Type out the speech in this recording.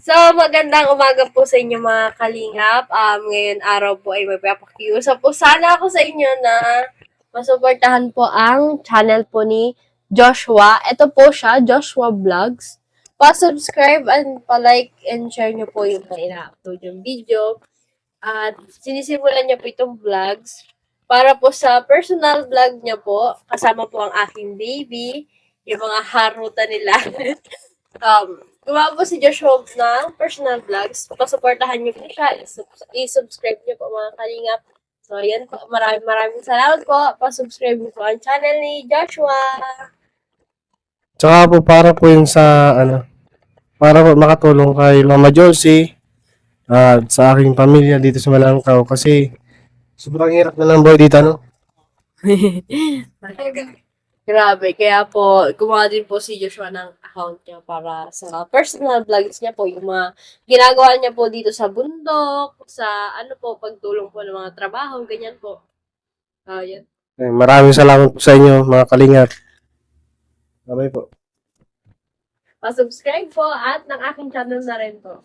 So, magandang umaga po sa inyo mga kalingap. Ngayon araw po ay magpapakiusap po sana ako sa inyo na masuportahan po ang channel po ni Joshua. Ito po siya, Joshua Vlogs. Pa-subscribe and pa-like and share nyo po yung ina-upload yung video. At sinisimulan niya po itong vlogs para po sa personal vlog niya po. Kasama po ang aking baby, yung mga harutan nila. Gumawa po si Joshua ng personal vlogs. Pasuportahan niyo po siya. I-subscribe niyo po mga kalingap. So, yan po. Maraming salamat po. Pasubscribe niyo po ang channel ni Joshua. Tsaka po para po yung sa para po makatulong kay Mama Josie at sa aking pamilya dito sa Malangkaw kasi sobrang hirap na ng buhay dito, ano? Grabe. Kaya po, gumawa din po si Joshua ng account niya para sa personal vlogs niya po. Yung mga ginagawa niya po dito sa bundok, sa pagtulong po ng mga trabaho, ganyan po. Yan. Maraming salamat po sa inyo, mga kalingap. Bye po. Pa-subscribe po at ng aking channel na rin po.